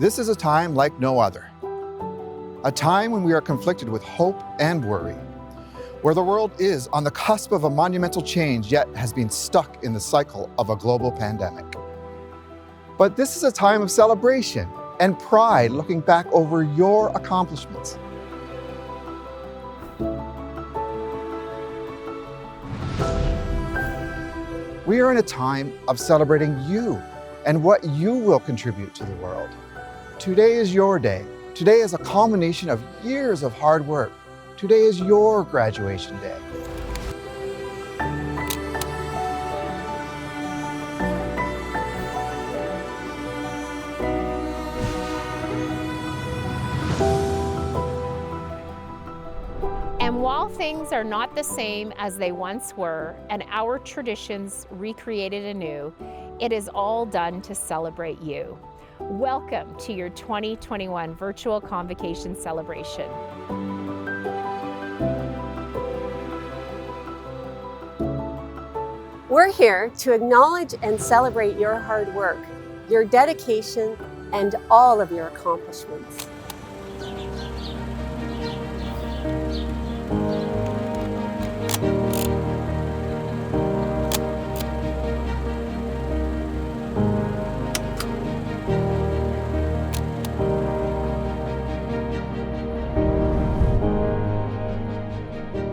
This is a time like no other. A time when we are conflicted with hope and worry, where the world is on the cusp of a monumental change, yet has been stuck in the cycle of a global pandemic. But this is a time of celebration and pride, looking back over your accomplishments. We are in a time of celebrating you and what you will contribute to the world. Today is your day. Today is a culmination of years of hard work. Today is your graduation day. And while things are not the same as they once were, and our traditions recreated anew, it is all done to celebrate you. Welcome to your 2021 virtual Convocation celebration. We're here to acknowledge and celebrate your hard work, your dedication, and all of your accomplishments.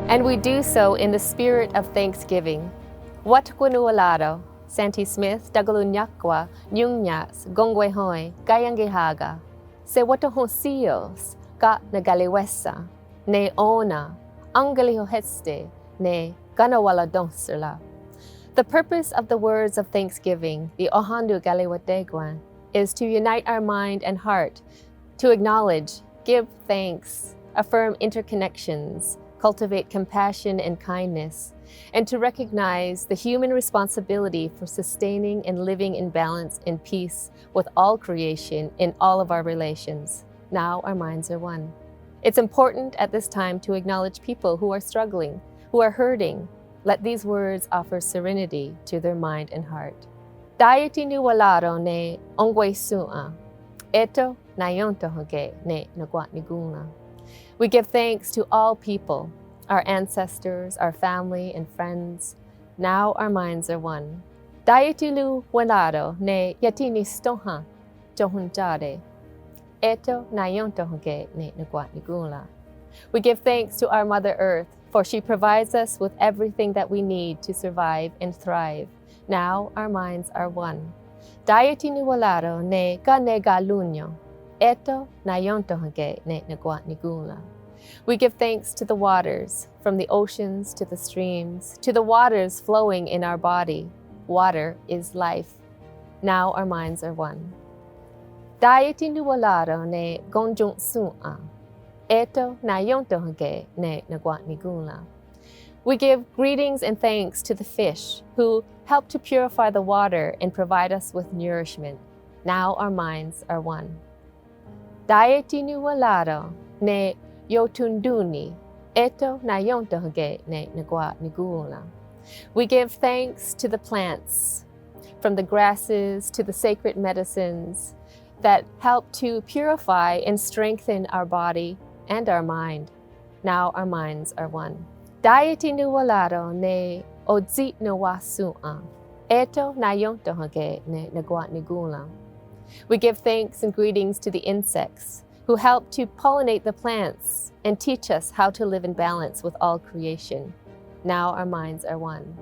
And we do so in the spirit of thanksgiving. Wat kunualado, Santi Smith, Dagalunyakwa, Nyungyas, Gongwehoi, Gayangihaga, Se watohosios, Ka Nagaliwesa, Ne Ona, Angalihoheste, Ne Ganawala Donsula. The purpose of the words of thanksgiving, the Ohandu Galiwategwan, is to unite our mind and heart, to acknowledge, give thanks, affirm interconnections, cultivate compassion and kindness, and to recognize the human responsibility for sustaining and living in balance and peace with all creation in all of our relations. Now our minds are one. It's important at this time to acknowledge people who are struggling, who are hurting. Let these words offer serenity to their mind and heart. Dayati ni walaro ne ongwe sua, eto na yonto hoge ne nagwat niguna. We give thanks to all people, our ancestors, our family and friends. Now our minds are one. Dayatilu walaro ne yatini stoha johunjade. Eto na yontohoge ne nagwat nigula. We give thanks to our Mother Earth, for she provides us with everything that we need to survive and thrive. Now our minds are one. Dayatini walaro ne ganega lunyo. Eto na yontohoge ne nagwat nigula. We give thanks to the waters, from the oceans to the streams, to the waters flowing in our body. Water is life. Now our minds are one. Dayati nuwalaro ne gonjung su'a. Eto na yontohoge ne nagwat nigula. We give greetings and thanks to the fish who help to purify the water and provide us with nourishment. Now our minds are one. Dayati nuwalaro ne yotunduni, eto na yontohoge ne nagwat nigula. We give thanks to the plants, from the grasses to the sacred medicines that help to purify and strengthen our body and our mind. Now our minds are one. Dayati nuwalaro ne odzit no wasua, eto na yontohoge ne nagwat nigula. We give thanks and greetings to the insects who help to pollinate the plants and teach us how to live in balance with all creation. Now our minds are one.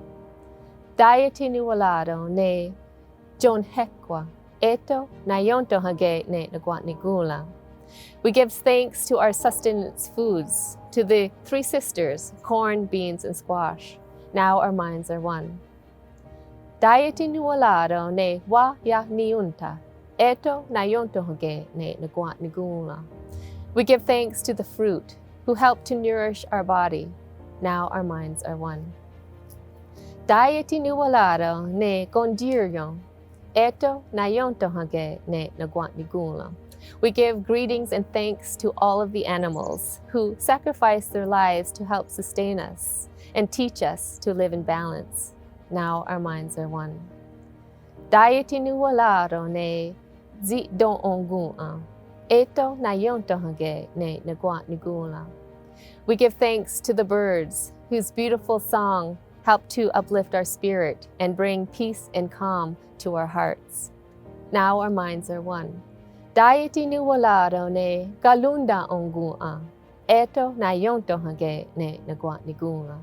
Dayati nuwalaro ne jonhekwa, eto na yontohoge ne nagwat nigula. We give thanks to our sustenance foods, to the three sisters, corn, beans, and squash. Now our minds are one. Dayati nuwalaro ne wa ya niunta, eto na yontohoge ne nagwat nigula. We give thanks to the fruit, who help to nourish our body. Now our minds are one. Dayati nuwalaro ne gondiryon, eto na yontohoge ne nagwat nigula. We give greetings and thanks to all of the animals who sacrifice their lives to help sustain us and teach us to live in balance. Now our minds are one. Dayati nuwalaro ne zi don ongun eto na yontohage ne nagwa nigula. We give thanks to the birds whose beautiful song help to uplift our spirit and bring peace and calm to our hearts. Now our minds are one. Daiti ni walado ne galunda ongun eto na yontohage ne nagwa nigula.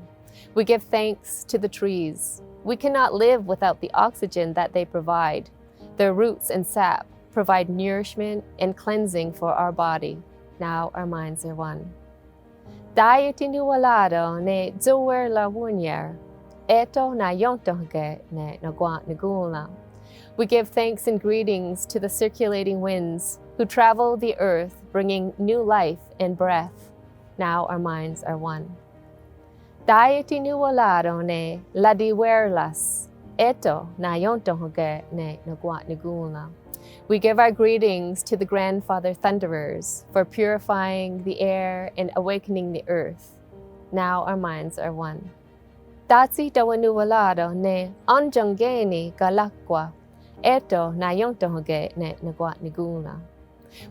We give thanks to the trees. We cannot live without the oxygen that they provide. Their roots and sap provide nourishment and cleansing for our body. Now our minds are one. Daiti ni walado ne zower la wunyer, eto na yontohage ne nagwa nigula. We give thanks and greetings to the circulating winds who travel the earth, bringing new life and breath. Now our minds are one. Daiti ni walado ne ladiwerlas, eto na yontohage ne nagwa nigula. We give our greetings to the grandfather thunderers for purifying the air and awakening the earth. Now our minds are one. Tatsi dawanu walado ne anjangeni galakwa, eto na yontohage ne nagwa nigula.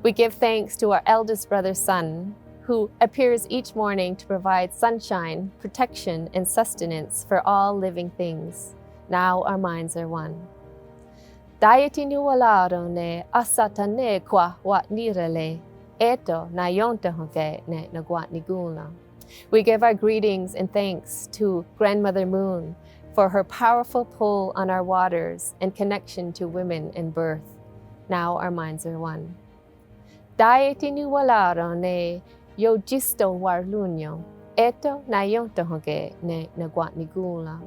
We give thanks to our eldest brother's son, who appears each morning to provide sunshine, protection, and sustenance for all living things. Now our minds are one. Daiti ni walado ne asatane kwa wat nirele, eto na yontohage ne nagwa nigula. We give our greetings and thanks to Grandmother Moon for her powerful pull on our waters and connection to women and birth. Now our minds are one. Daiti ni walado ne yojisto warlunyo, eto na yontohage ne nagwa nigula.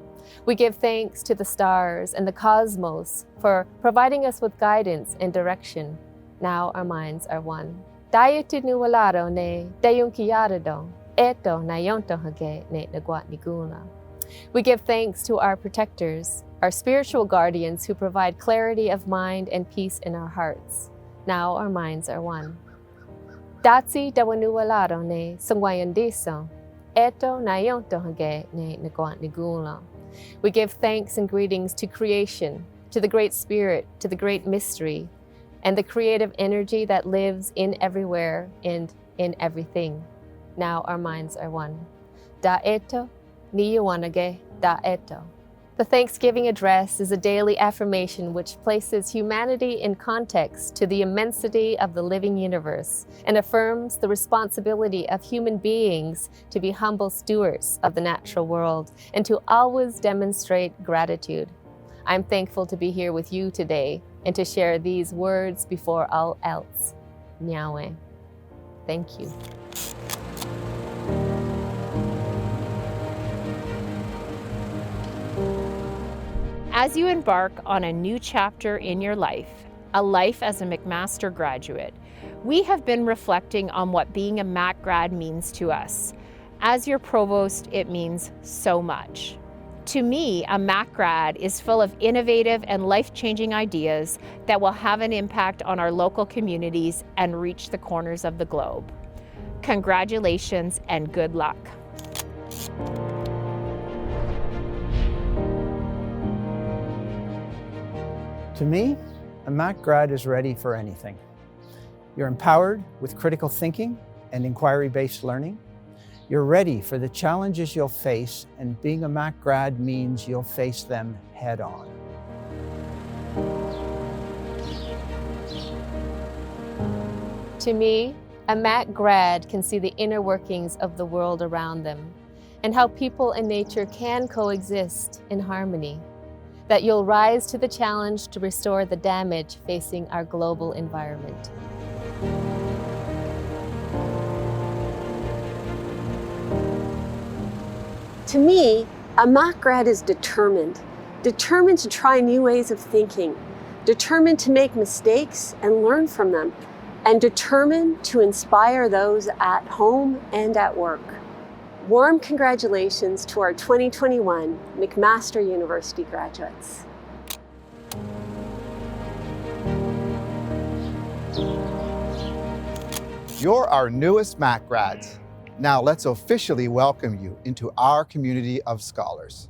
We give thanks to the stars and the cosmos for providing us with guidance and direction. Now our minds are one. Daiti ni walado ne dayunkiyado, eto na yontohage ne nagwa nigula. We give thanks to our protectors, our spiritual guardians who provide clarity of mind and peace in our hearts. Now our minds are one. Datsi dawanu walado ne sungwayandiso, eto na yontohage ne nagwa nigula. We give thanks and greetings to creation, to the Great Spirit, to the Great Mystery, and the creative energy that lives in everywhere and in everything. Now our minds are one. Da eto, ni yuwanage, da eto. The Thanksgiving Address is a daily affirmation which places humanity in context to the immensity of the living universe and affirms the responsibility of human beings to be humble stewards of the natural world and to always demonstrate gratitude. I'm thankful to be here with you today and to share these words before all else. Nyawe. Thank you. As you embark on a new chapter in your life, a life as a McMaster graduate, we have been reflecting on what being a Mac grad means to us. As your provost, it means so much. To me, a Mac grad is full of innovative and life-changing ideas that will have an impact on our local communities and reach the corners of the globe. Congratulations and good luck. To me, a Mac grad is ready for anything. You're empowered with critical thinking and inquiry-based learning. You're ready for the challenges you'll face, and being a Mac grad means you'll face them head on. To me, a Mac grad can see the inner workings of the world around them and how people and nature can coexist in harmony. That you'll rise to the challenge to restore the damage facing our global environment. To me, a Mac grad is determined to try new ways of thinking, determined to make mistakes and learn from them, and determined to inspire those at home and at work. Warm congratulations to our 2021 McMaster University graduates. You're our newest Mac grads. Now let's officially welcome you into our community of scholars.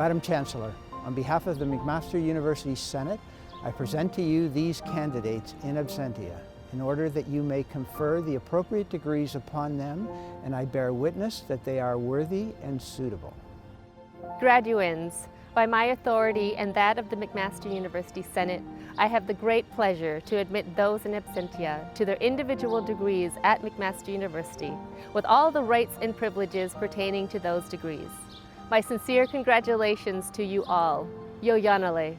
Madam Chancellor, on behalf of the McMaster University Senate, I present to you these candidates in absentia in order that you may confer the appropriate degrees upon them, and I bear witness that they are worthy and suitable. Graduands, by my authority and that of the McMaster University Senate, I have the great pleasure to admit those in absentia to their individual degrees at McMaster University, with all the rights and privileges pertaining to those degrees. My sincere congratulations to you all. Yo Yanale.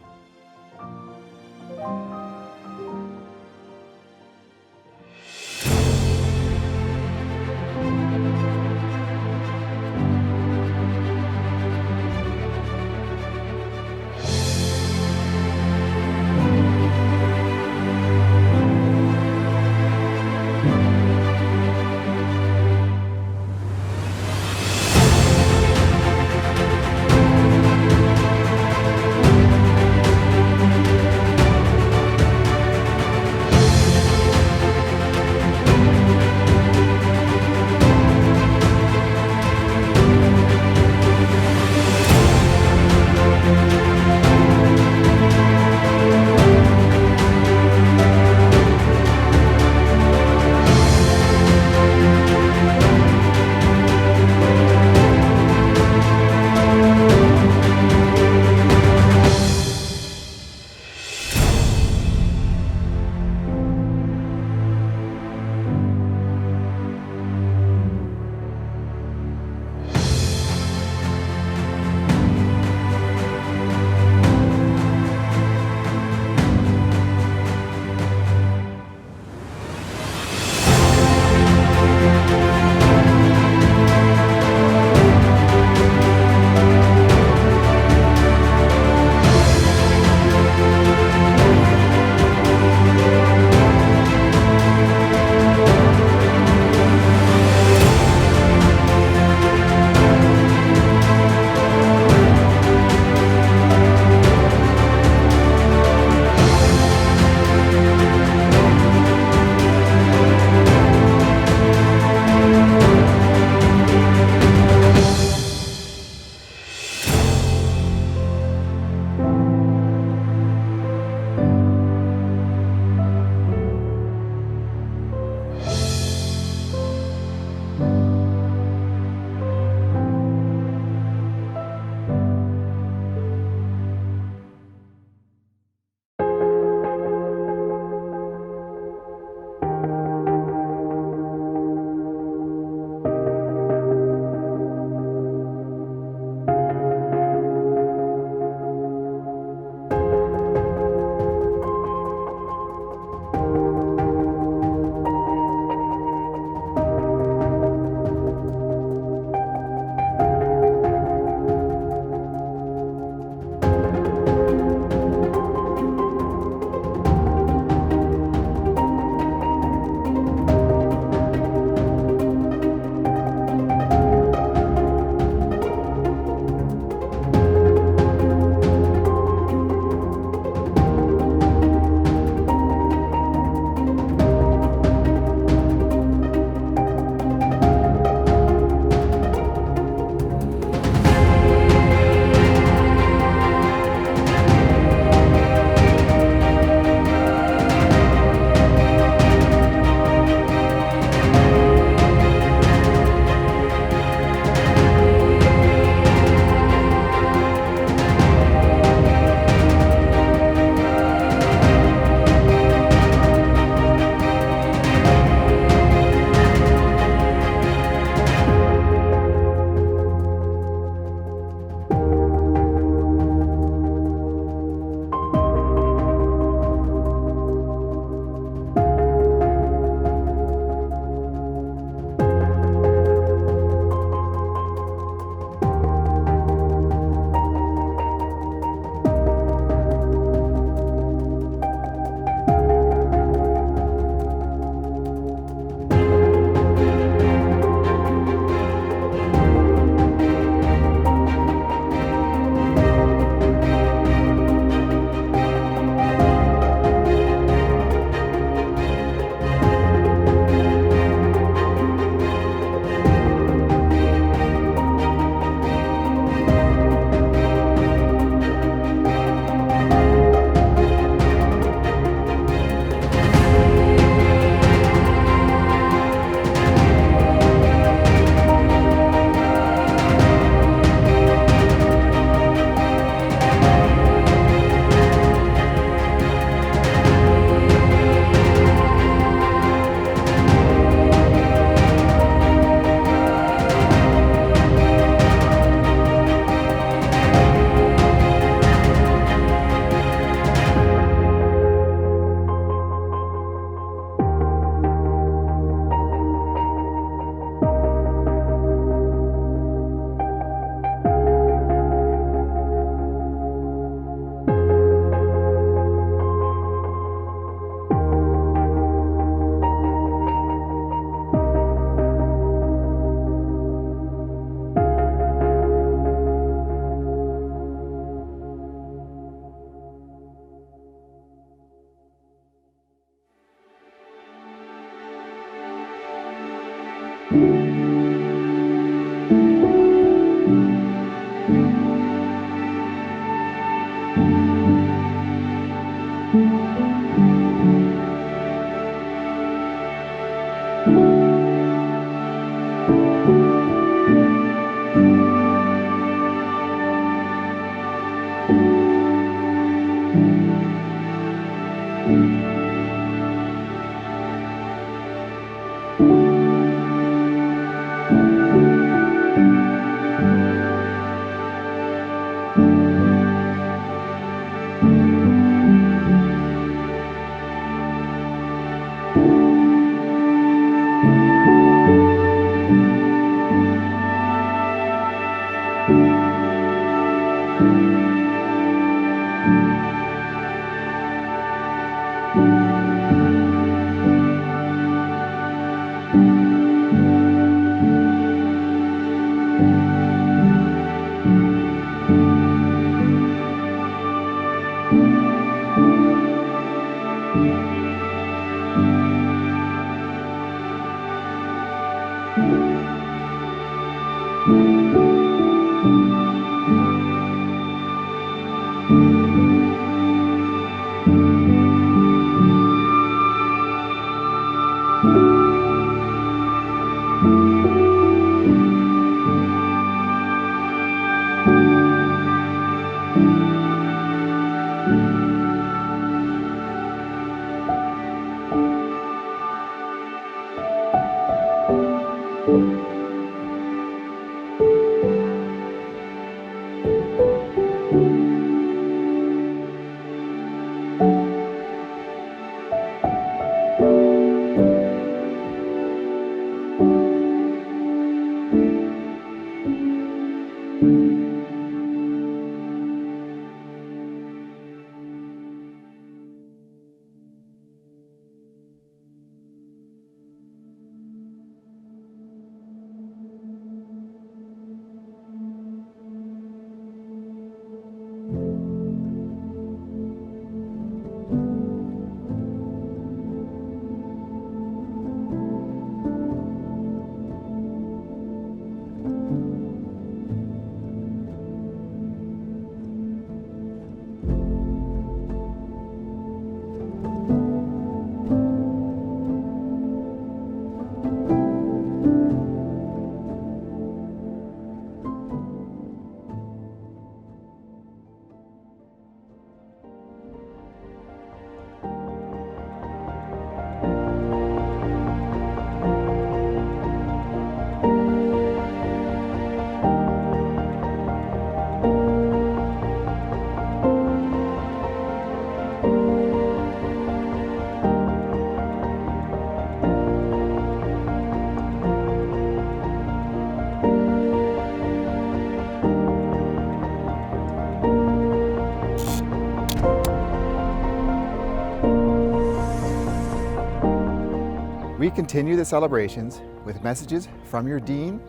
continue the celebrations with messages from your Dean,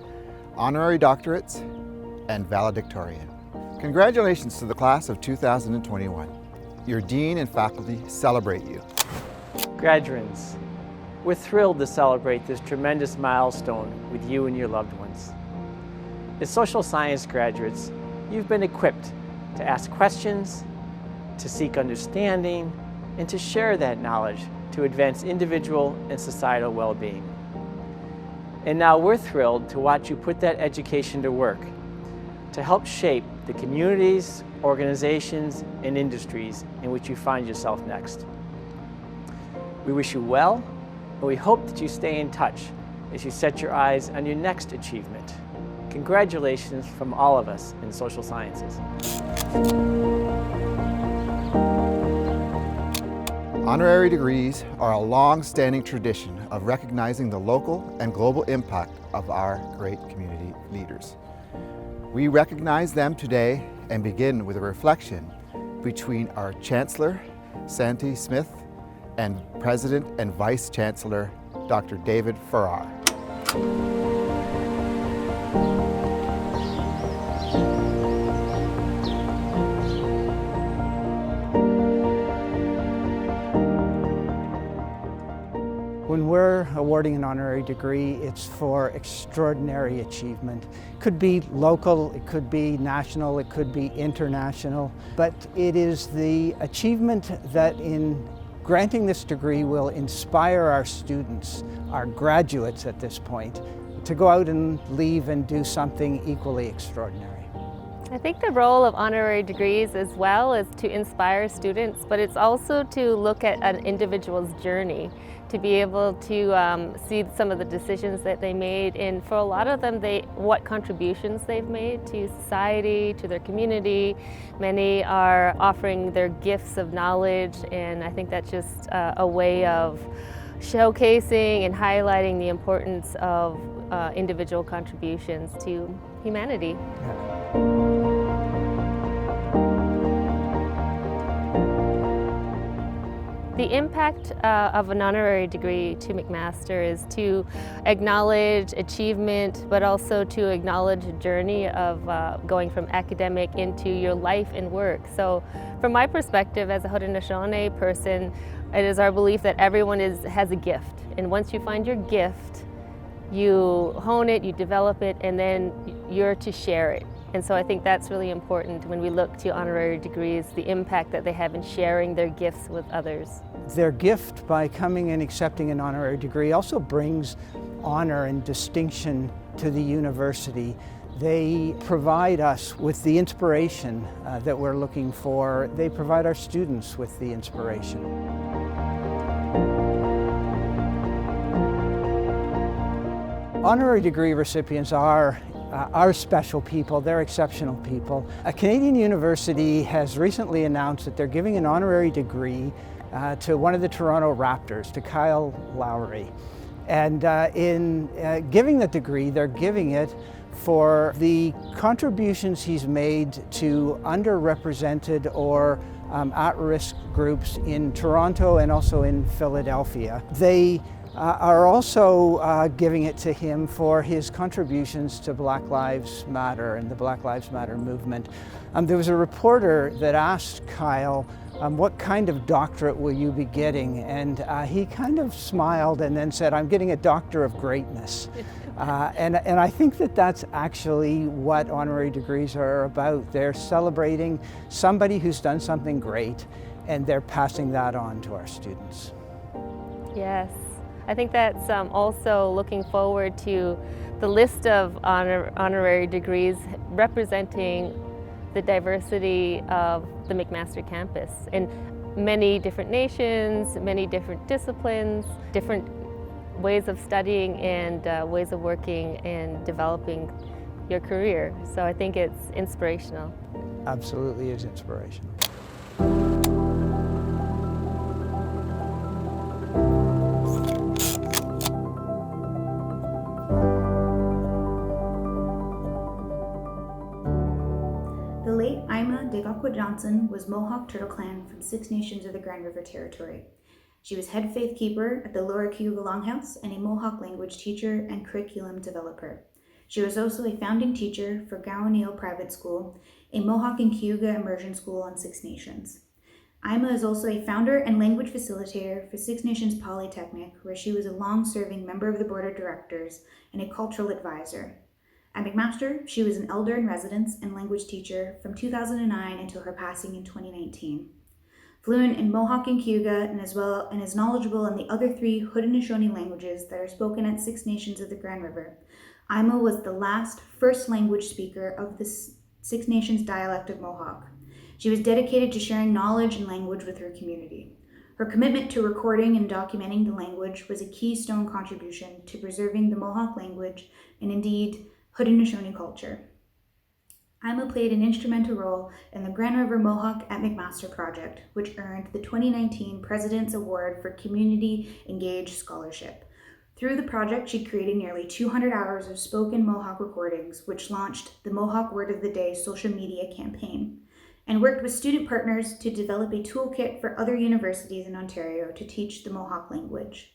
Honorary Doctorates, and Valedictorian. Congratulations to the class of 2021. Your Dean and faculty celebrate you. Graduates, we're thrilled to celebrate this tremendous milestone with you and your loved ones. As social science graduates, you've been equipped to ask questions, to seek understanding, and to share that knowledge to advance individual and societal well-being. And now we're thrilled to watch you put that education to work to help shape the communities, organizations, and industries in which you find yourself next. We wish you well, and we hope that you stay in touch as you set your eyes on your next achievement. Congratulations from all of us in social sciences. Honorary degrees are a long-standing tradition of recognizing the local and global impact of our great community leaders. We recognize them today and begin with a reflection between our Chancellor, Santee Smith, and President and Vice Chancellor, Dr. David Farrar. When we're awarding an honorary degree, it's for extraordinary achievement. It could be local, it could be national, it could be international, but it is the achievement that in granting this degree will inspire our students, our graduates at this point, to go out and leave and do something equally extraordinary. I think the role of honorary degrees as well is to inspire students, but it's also to look at an individual's journey, to be able to see some of the decisions that they made, and for a lot of them, what contributions they've made to society, to their community. Many are offering their gifts of knowledge, and I think that's just a way of showcasing and highlighting the importance of individual contributions to humanity. The impact of an honorary degree to McMaster is to acknowledge achievement, but also to acknowledge a journey of going from academic into your life and work. So from my perspective as a Haudenosaunee person, it is our belief that everyone has a gift. And once you find your gift, you hone it, you develop it, and then you're to share it. And so I think that's really important when we look to honorary degrees, the impact that they have in sharing their gifts with others. Their gift by coming and accepting an honorary degree also brings honor and distinction to the university. They provide us with the inspiration that we're looking for. They provide our students with the inspiration. Honorary degree recipients are special people, they're exceptional people. A Canadian university has recently announced that they're giving an honorary degree to one of the Toronto Raptors, to Kyle Lowry. And in giving the degree, they're giving it for the contributions he's made to underrepresented or at-risk groups in Toronto and also in Philadelphia. They are also giving it to him for his contributions to Black Lives Matter and the Black Lives Matter movement. There was a reporter that asked Kyle, what kind of doctorate will you be getting? And he kind of smiled and then said, I'm getting a Doctor of Greatness. And I think that that's actually what honorary degrees are about. They're celebrating somebody who's done something great, and they're passing that on to our students. Yes. I think that's also looking forward to the list of honorary degrees representing the diversity of the McMaster campus in many different nations, many different disciplines, different ways of studying and ways of working and developing your career. So I think it's inspirational. Absolutely is inspirational. The late Ima Degakwa Johnson was Mohawk Turtle Clan from 6 nations of the Grand River Territory. She was head faith keeper at the Lower Cayuga Longhouse and a Mohawk language teacher and curriculum developer. She was also a founding teacher for Gow O'Neill Private School, a Mohawk and Cayuga immersion school on Six Nations. Ima is also a founder and language facilitator for Six Nations Polytechnic, where she was a long-serving member of the board of directors and a cultural advisor. At McMaster, she was an elder in residence and language teacher from 2009 until her passing in 2019. Fluent in Mohawk and Cayuga and is knowledgeable in the other 3 Haudenosaunee languages that are spoken at Six Nations of the Grand River. Ima was the first language speaker of the Six Nations dialect of Mohawk. She was dedicated to sharing knowledge and language with her community. Her commitment to recording and documenting the language was a keystone contribution to preserving the Mohawk language and indeed Haudenosaunee culture. Ima played an instrumental role in the Grand River Mohawk at McMaster project, which earned the 2019 President's Award for Community Engaged Scholarship. Through the project, she created nearly 200 hours of spoken Mohawk recordings, which launched the Mohawk Word of the Day social media campaign, and worked with student partners to develop a toolkit for other universities in Ontario to teach the Mohawk language.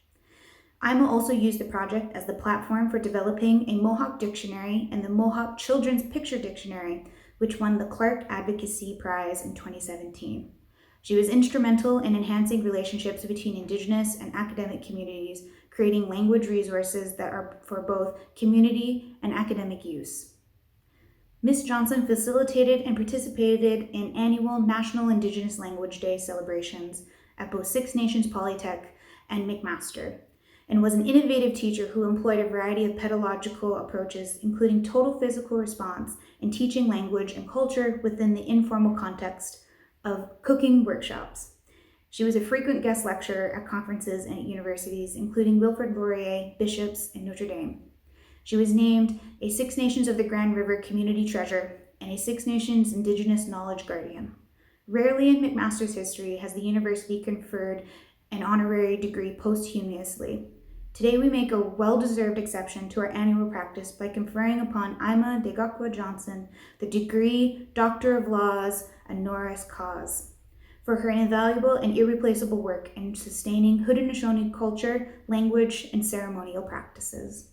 Ima also used the project as the platform for developing a Mohawk dictionary and the Mohawk Children's Picture Dictionary, which won the Clark Advocacy Prize in 2017. She was instrumental in enhancing relationships between Indigenous and academic communities, creating language resources that are for both community and academic use. Ms. Johnson facilitated and participated in annual National Indigenous Language Day celebrations at both Six Nations Polytech and McMaster, and was an innovative teacher who employed a variety of pedagogical approaches, including total physical response and teaching language and culture within the informal context of cooking workshops. She was a frequent guest lecturer at conferences and at universities, including Wilfrid Laurier, Bishops, and Notre Dame. She was named a Six Nations of the Grand River Community Treasure and a Six Nations Indigenous Knowledge Guardian. Rarely in McMaster's history has the university conferred an honorary degree posthumously. Today we make a well-deserved exception to our annual practice by conferring upon Ima Degakwa Johnson the degree Doctor of Laws honoris causa for her invaluable and irreplaceable work in sustaining Haudenosaunee culture, language, and ceremonial practices.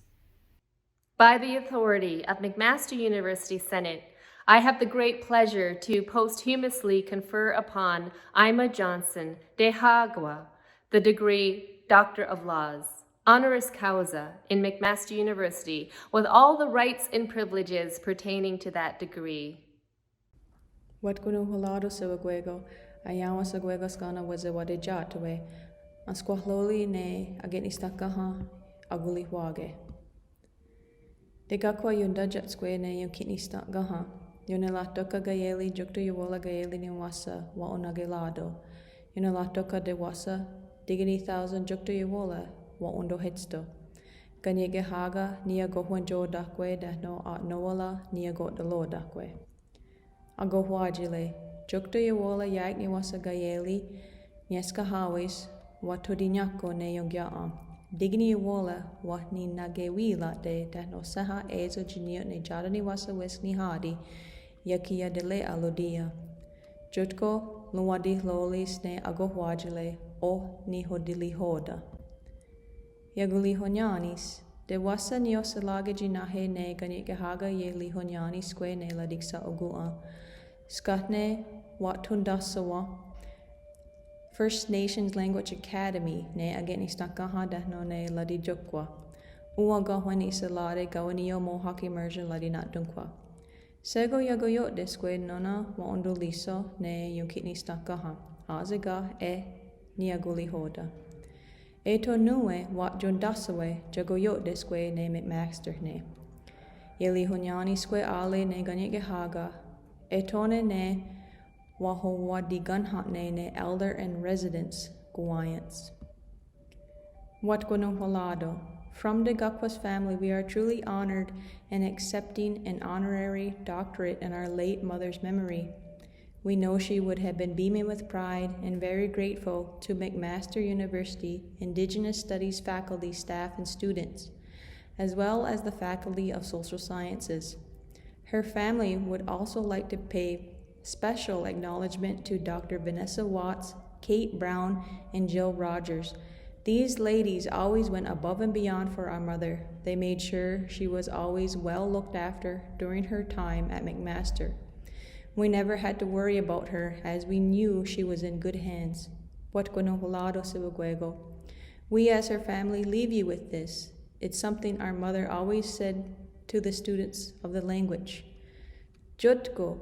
By the authority of McMaster University Senate, I have the great pleasure to posthumously confer upon Ima Johnson de Hagwa the degree Doctor of Laws, honoris causa in McMaster University, with all the rights and privileges pertaining to that degree. Watkunu holado sewaguego, ayawa saguego skana wazewade jatwe, asquahloli ne agenistakaha aguli wage. De gakwa yunda jatsque ne yunkinista gaha, yunelatoka gayeli juktu yuwola gayeli ni wasa wa onagelado, yunelatoka de wasa, digini thousand juktu yuwola wa ondo hitsto. Ganyege haga nia gohwanjo dakwe da no at noala nia got de lo dakwe. Ago wajile, juktu yuwola yak ni wasa gayeli, nyeska hawis, wa todinyako ne yongyaa. Digni yuwola wa ni nagewila de da no saha ezo jinio ne jadani wasa wisni hadi, yakia de le alodia. Jutko luwadi lolis ne ago wajile o ni hodili hoda. Yaguli honyanis, de wasa niosalage jinahe ne ganyegahaga ye li honyani sque ne ladiksa ogua. Skatne watundasawa, First Nations Language Academy ne agenistakaha dahno ne ladijokwa. Uaga hwani salade gawanio Mohawk immersion ladinat dunkwa. Sego yagoyot desque nona wa ondo liso ne yunkitnistakaha. Aziga niaguli hoda. Eto nue wat jondasawe jagoyot desque ne McMaster ne. Yeli honyani sque ale ne ganyegahaga. Etone ne wahowa diganhatne ne elder and residents guayans. Watgono holado. From the Gakwas family, we are truly honored in accepting an honorary doctorate in our late mother's memory. We know she would have been beaming with pride and very grateful to McMaster University Indigenous Studies faculty, staff, and students, as well as the Faculty of Social Sciences. Her family would also like to pay special acknowledgement to Dr. Vanessa Watts, Kate Brown, and Jill Rogers. These ladies always went above and beyond for our mother. They made sure she was always well looked after during her time at McMaster. We never had to worry about her, as we knew she was in good hands. We as her family leave you with this. It's something our mother always said to the students of the language. Jutko,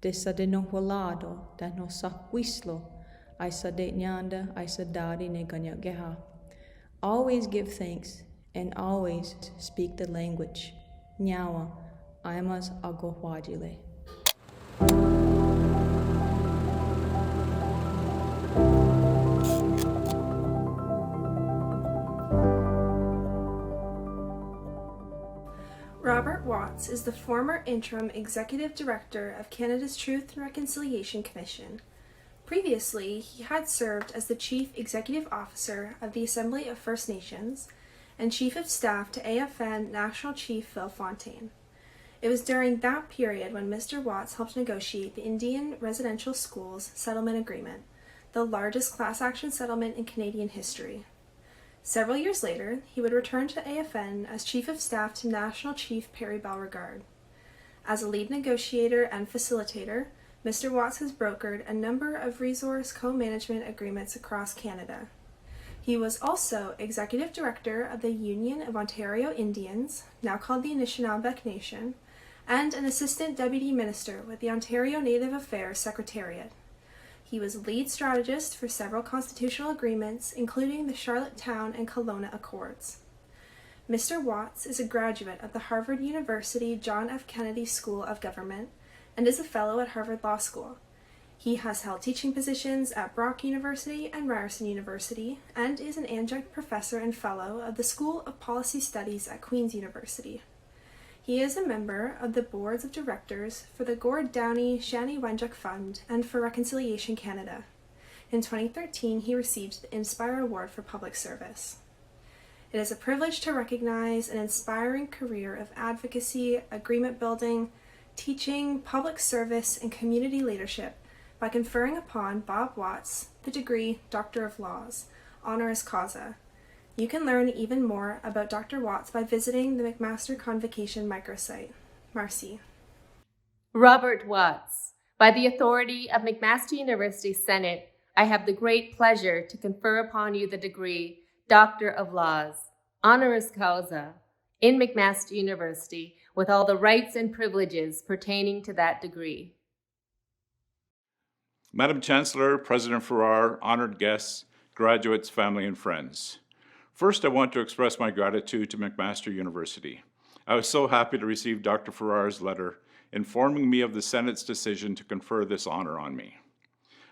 de sa de no holado, da no sakwislo, I sa de nyanda, I sa dari ne ganyageha. Always give thanks and always speak the language. Nyawa, aimas agohwajile. Robert Watts is the former interim executive director of Canada's Truth and Reconciliation Commission. Previously, he had served as the chief executive officer of the Assembly of First Nations and chief of staff to AFN National Chief Phil Fontaine. It was during that period when Mr. Watts helped negotiate the Indian Residential Schools Settlement Agreement, the largest class action settlement in Canadian history. Several years later, he would return to AFN as Chief of Staff to National Chief Perry Beauregard. As a lead negotiator and facilitator, Mr. Watts has brokered a number of resource co-management agreements across Canada. He was also Executive Director of the Union of Ontario Indians, now called the Anishinaabe Nation, and an Assistant Deputy Minister with the Ontario Native Affairs Secretariat. He was lead strategist for several constitutional agreements, including the Charlottetown and Kelowna Accords. Mr. Watts is a graduate of the Harvard University John F. Kennedy School of Government and is a fellow at Harvard Law School. He has held teaching positions at Brock University and Ryerson University and is an adjunct professor and fellow of the School of Policy Studies at Queen's University. He is a member of the boards of directors for the Gord Downey Shani Wenjuk Fund and for Reconciliation Canada. In 2013, he received the Inspire Award for Public Service. It is a privilege to recognize an inspiring career of advocacy, agreement building, teaching, public service, and community leadership by conferring upon Bob Watts the degree Doctor of Laws, honoris causa. You can learn even more about Dr. Watts by visiting the McMaster Convocation microsite. Marcy. Robert Watts, by the authority of McMaster University Senate, I have the great pleasure to confer upon you the degree Doctor of Laws, honoris causa, in McMaster University, with all the rights and privileges pertaining to that degree. Madam Chancellor, President Farrar, honored guests, graduates, family, and friends. First, I want to express my gratitude to McMaster University. I was so happy to receive Dr. Farrar's letter informing me of the Senate's decision to confer this honor on me.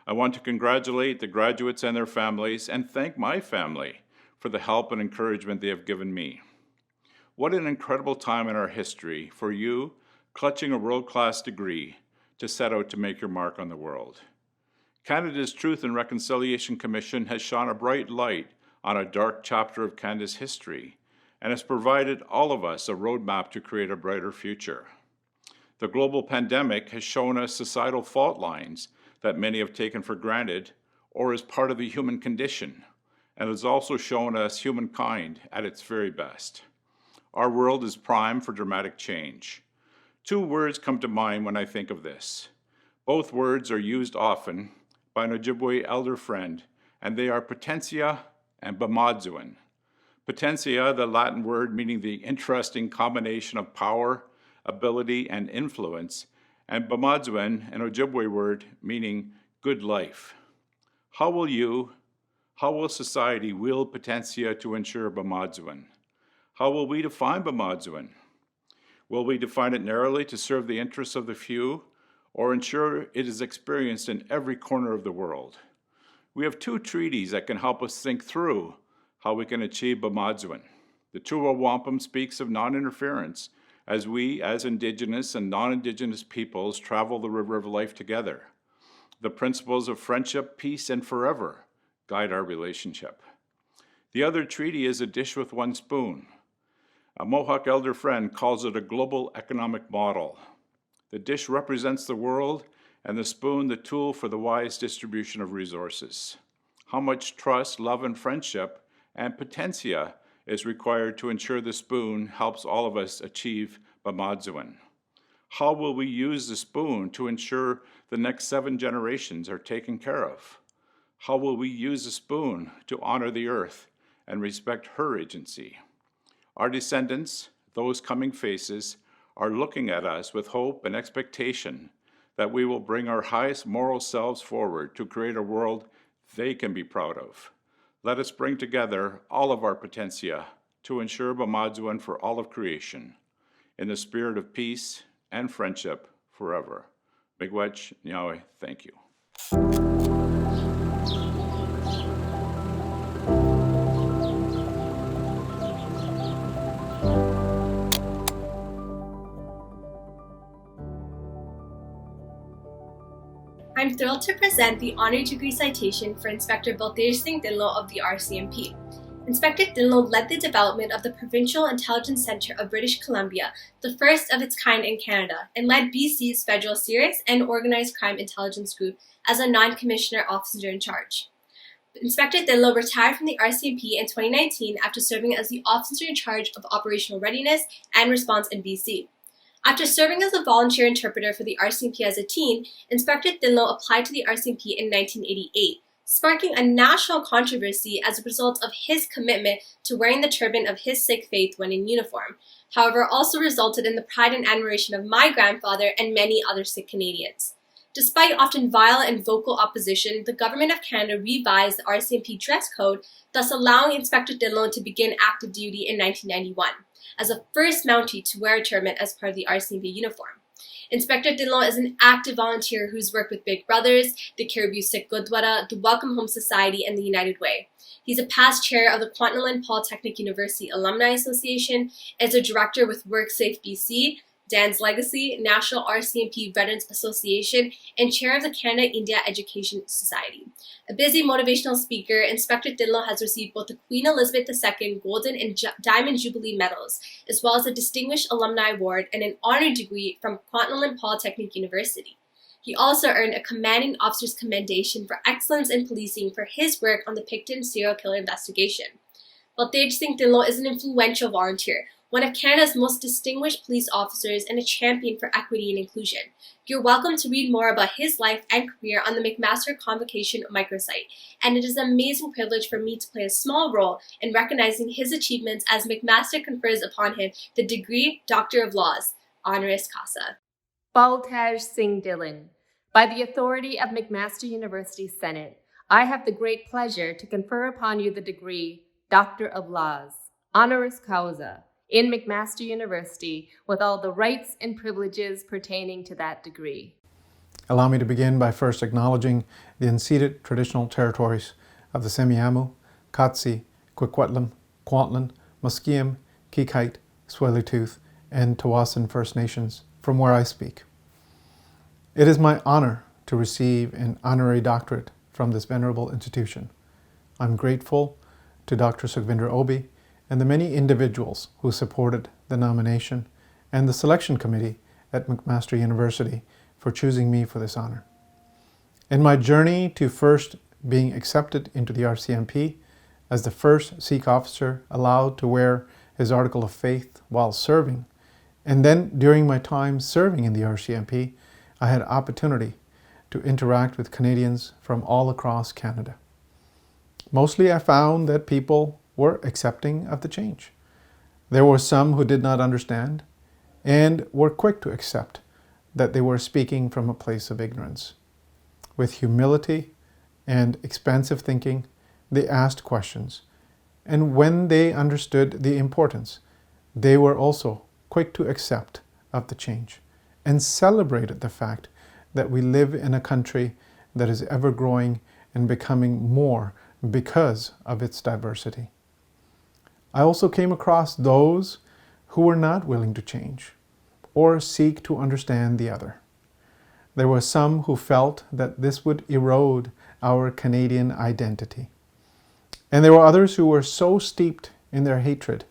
I want to congratulate the graduates and their families and thank my family for the help and encouragement they have given me. What an incredible time in our history for you, clutching a world-class degree, to set out to make your mark on the world. Canada's Truth and Reconciliation Commission has shone a bright light on a dark chapter of Canada's history and has provided all of us a roadmap to create a brighter future. The global pandemic has shown us societal fault lines that many have taken for granted or as part of the human condition, and has also shown us humankind at its very best. Our world is primed for dramatic change. Two words come to mind when I think of this. Both words are used often by an Ojibwe elder friend, and they are potentia and Bamadzuin. Potentia, the Latin word meaning the interesting combination of power, ability, and influence, and Bamadzuin, an Ojibwe word meaning good life. How will society wield potentia to ensure Bamadzuin? How will we define Bamadzuin? Will we define it narrowly to serve the interests of the few, or ensure it is experienced in every corner of the world? We have two treaties that can help us think through how we can achieve Bamadzuin. The Tuwa Wampum speaks of non-interference as we, as Indigenous and non-Indigenous peoples, travel the river of life together. The principles of friendship, peace, and forever guide our relationship. The other treaty is a dish with one spoon. A Mohawk elder friend calls it a global economic model. The dish represents the world and the spoon the tool for the wise distribution of resources. How much trust, love, and friendship and potentia is required to ensure the spoon helps all of us achieve Bamadzuan? How will we use the spoon to ensure the next 7 generations are taken care of? How will we use the spoon to honor the earth and respect her agency? Our descendants, those coming faces, are looking at us with hope and expectation that we will bring our highest moral selves forward to create a world they can be proud of. Let us bring together all of our potentia to ensure Bamadzuan for all of creation, in the spirit of peace and friendship forever. Miigwech Nyawe, thank you. I'm thrilled to present the honorary degree citation for Inspector Baltej Singh Dinlo of the RCMP. Inspector Dinlo led the development of the Provincial Intelligence Centre of British Columbia, the first of its kind in Canada, and led BC's Federal Serious and Organized Crime Intelligence Group as a non-commissioner officer in charge. Inspector Dinlo retired from the RCMP in 2019 after serving as the officer in charge of operational readiness and response in BC. After serving as a volunteer interpreter for the RCMP as a teen, Inspector Dinlo applied to the RCMP in 1988, sparking a national controversy as a result of his commitment to wearing the turban of his Sikh faith when in uniform. However, also resulted in the pride and admiration of my grandfather and many other Sikh Canadians. Despite often violent and vocal opposition, the Government of Canada revised the RCMP dress code, thus allowing Inspector Dinlo to begin active duty in 1991. As a first Mountie to wear a turban as part of the RCMP uniform. Inspector Dinlo is an active volunteer who's worked with Big Brothers, the Caribou Sikh Gurdwara, the Welcome Home Society, and the United Way. He's a past chair of the Kwantlen Polytechnic University Alumni Association, is a director with WorkSafe BC, Dan's Legacy, National RCMP Veterans Association, and chair of the Canada-India Education Society. A busy motivational speaker, Inspector Dinlo has received both the Queen Elizabeth II Golden and Diamond Jubilee medals, as well as a Distinguished Alumni Award and an honorary degree from Kwantlen Polytechnic University. He also earned a Commanding Officer's Commendation for excellence in policing for his work on the Picton serial killer investigation. Baltej Singh Dinlo is an influential volunteer, one of Canada's most distinguished police officers and a champion for equity and inclusion. You're welcome to read more about his life and career on the McMaster Convocation microsite, and it is an amazing privilege for me to play a small role in recognizing his achievements as McMaster confers upon him the degree Doctor of Laws, honoris causa. Baltej Singh Dhillon, by the authority of McMaster University Senate, I have the great pleasure to confer upon you the degree Doctor of Laws, honoris causa, in McMaster University, with all the rights and privileges pertaining to that degree. Allow me to begin by first acknowledging the unceded traditional territories of the Semiahmoo, Katsi, Quikwetlam, Kwantlen, Musqueam, Kikite, Tsleil-Waututh, and Tawasin First Nations, from where I speak. It is my honor to receive an honorary doctorate from this venerable institution. I'm grateful to Dr. Sukhvinder Obi and the many individuals who supported the nomination and the selection committee at McMaster University for choosing me for this honor. In my journey to first being accepted into the RCMP as the first Sikh officer allowed to wear his article of faith while serving, and then during my time serving in the RCMP, I had opportunity to interact with Canadians from all across Canada. Mostly I found that people were accepting of the change. There were some who did not understand and were quick to accept that they were speaking from a place of ignorance. With humility and expansive thinking, they asked questions, and when they understood the importance, they were also quick to accept of the change and celebrated the fact that we live in a country that is ever growing and becoming more because of its diversity. I also came across those who were not willing to change or seek to understand the other. There were some who felt that this would erode our Canadian identity. And there were others who were so steeped in their hatred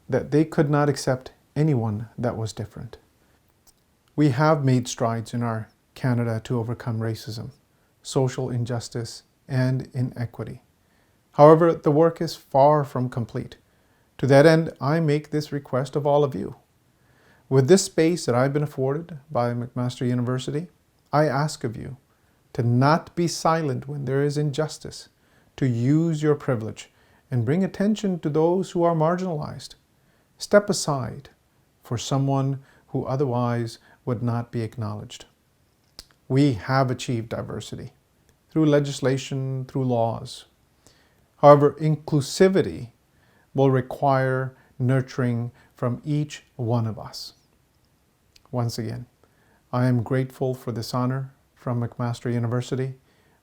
that they could not accept anyone that was different. We have made strides in our Canada to overcome racism, social injustice, and inequity. However, the work is far from complete. To that end, I make this request of all of you. With this space that I've been afforded by McMaster University, I ask of you to not be silent when there is injustice, to use your privilege and bring attention to those who are marginalized. Step aside for someone who otherwise would not be acknowledged. We have achieved diversity through legislation, through laws. However, inclusivity will require nurturing from each one of us. Once again, I am grateful for this honor from McMaster University,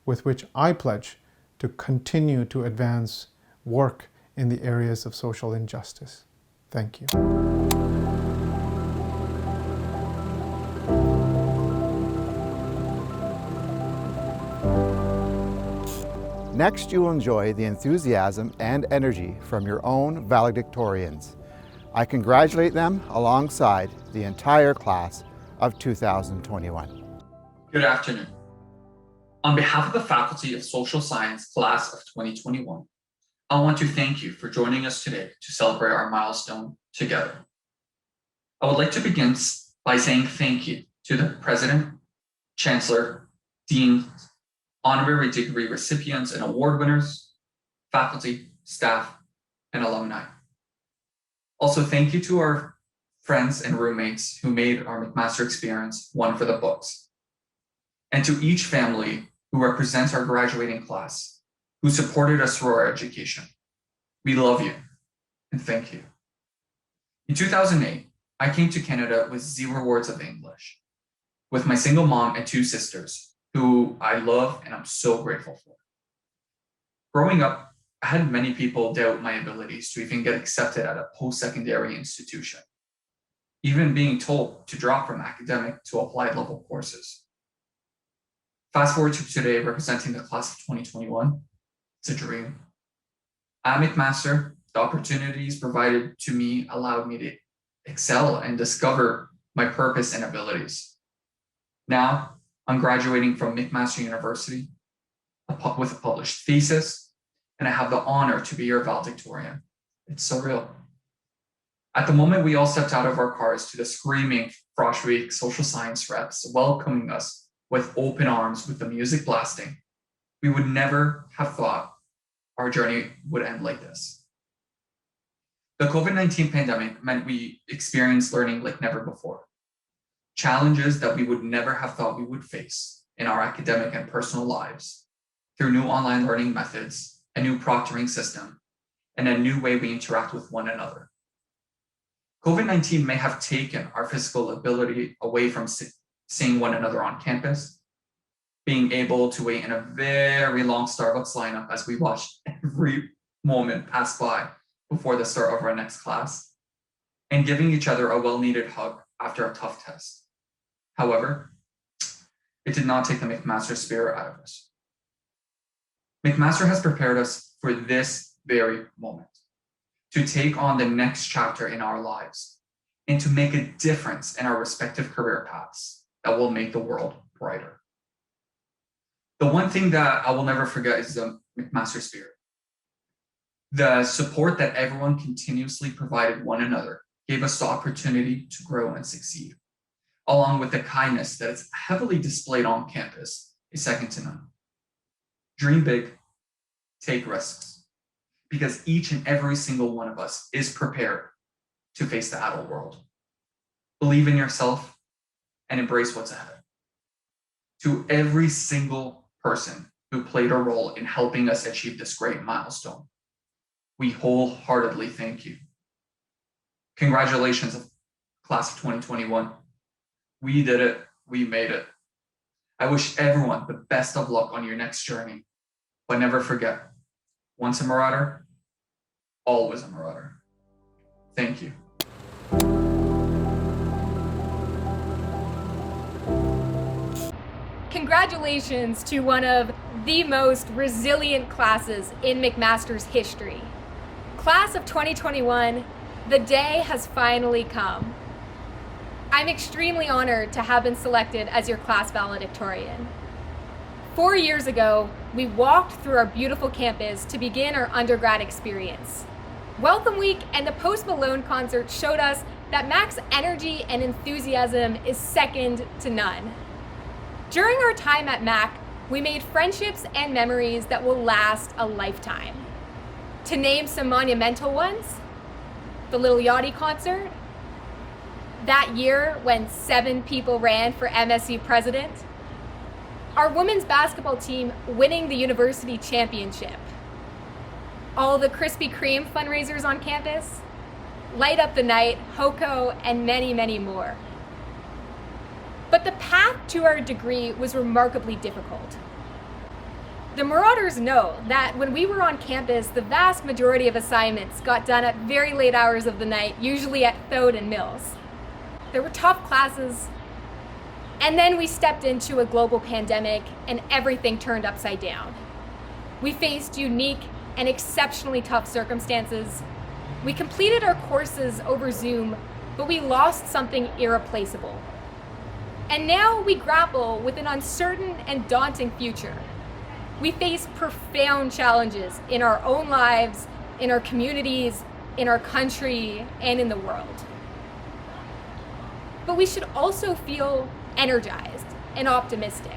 with which I pledge to continue to advance work in the areas of social injustice. Thank you. Next, you will enjoy the enthusiasm and energy from your own valedictorians. I congratulate them alongside the entire class of 2021. Good afternoon. On behalf of the Faculty of Social Science Class of 2021, I want to thank you for joining us today to celebrate our milestone together. I would like to begin by saying thank you to the President, Chancellor, Dean, honorary degree recipients and award winners, faculty, staff, and alumni. Also, thank you to our friends and roommates who made our McMaster experience one for the books. And to each family who represents our graduating class, who supported us through our education. We love you and thank you. In 2008, I came to Canada with 0 words of English, with my single mom and 2 sisters, who I love and I'm so grateful for. Growing up, I had many people doubt my abilities to even get accepted at a post-secondary institution, even being told to drop from academic to applied level courses. Fast forward to today, representing the class of 2021, it's a dream. At McMaster, the opportunities provided to me allowed me to excel and discover my purpose and abilities. Now, I'm graduating from McMaster University with a published thesis, and I have the honor to be your valedictorian. It's surreal. At the moment we all stepped out of our cars to the screaming Frosh Week social science reps welcoming us with open arms with the music blasting, we would never have thought our journey would end like this. The COVID-19 pandemic meant we experienced learning like never before. Challenges that we would never have thought we would face in our academic and personal lives through new online learning methods, a new proctoring system, and a new way we interact with one another. COVID-19 may have taken our physical ability away from seeing one another on campus, being able to wait in a very long Starbucks lineup as we watched every moment pass by before the start of our next class, and giving each other a well-needed hug after a tough test. However, it did not take the McMaster spirit out of us. McMaster has prepared us for this very moment, to take on the next chapter in our lives, and to make a difference in our respective career paths that will make the world brighter. The one thing that I will never forget is the McMaster spirit. The support that everyone continuously provided one another gave us the opportunity to grow and succeed, along with the kindness that is heavily displayed on campus is second to none. Dream big, take risks, because each and every single one of us is prepared to face the adult world. Believe in yourself and embrace what's ahead. To every single person who played a role in helping us achieve this great milestone, we wholeheartedly thank you. Congratulations, class of 2021. We did it, we made it. I wish everyone the best of luck on your next journey, but never forget, once a Marauder, always a Marauder. Thank you. Congratulations to one of the most resilient classes in McMaster's history. Class of 2021, the day has finally come. I'm extremely honored to have been selected as your class valedictorian. 4 years ago, we walked through our beautiful campus to begin our undergrad experience. Welcome Week and the Post Malone concert showed us that Mac's energy and enthusiasm is second to none. During our time at Mac, we made friendships and memories that will last a lifetime. To name some monumental ones, the Little Yachty concert, that year when 7 people ran for MSU president, our women's basketball team winning the university championship, all the Krispy Kreme fundraisers on campus, Light Up the Night, HOCO, and many, many more. But the path to our degree was remarkably difficult. The Marauders know that when we were on campus, the vast majority of assignments got done at very late hours of the night, usually at Thode and Mills. There were tough classes, and then we stepped into a global pandemic and everything turned upside down. We faced unique and exceptionally tough circumstances. We completed our courses over Zoom, but we lost something irreplaceable. And now we grapple with an uncertain and daunting future. We face profound challenges in our own lives, in our communities, in our country, and in the world. But we should also feel energized and optimistic.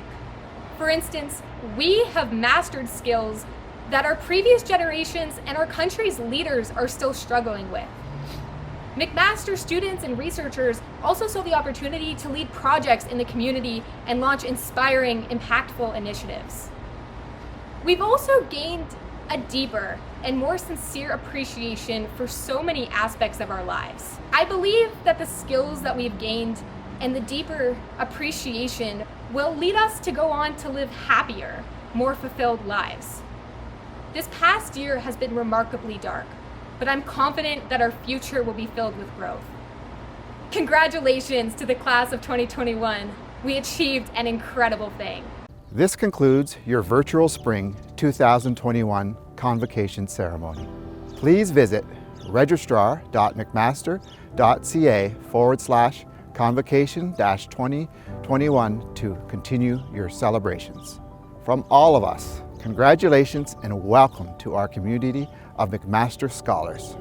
For instance, we have mastered skills that our previous generations and our country's leaders are still struggling with. McMaster students and researchers also saw the opportunity to lead projects in the community and launch inspiring, impactful initiatives. We've also gained a deeper and more sincere appreciation for so many aspects of our lives. I believe that the skills that we've gained and the deeper appreciation will lead us to go on to live happier, more fulfilled lives. This past year has been remarkably dark, but I'm confident that our future will be filled with growth. Congratulations to the class of 2021. We achieved an incredible thing. This concludes your virtual spring 2021 convocation ceremony. Please visit registrar.mcmaster.ca/convocation-2021 to continue your celebrations. From all of us, congratulations and welcome to our community of McMaster scholars.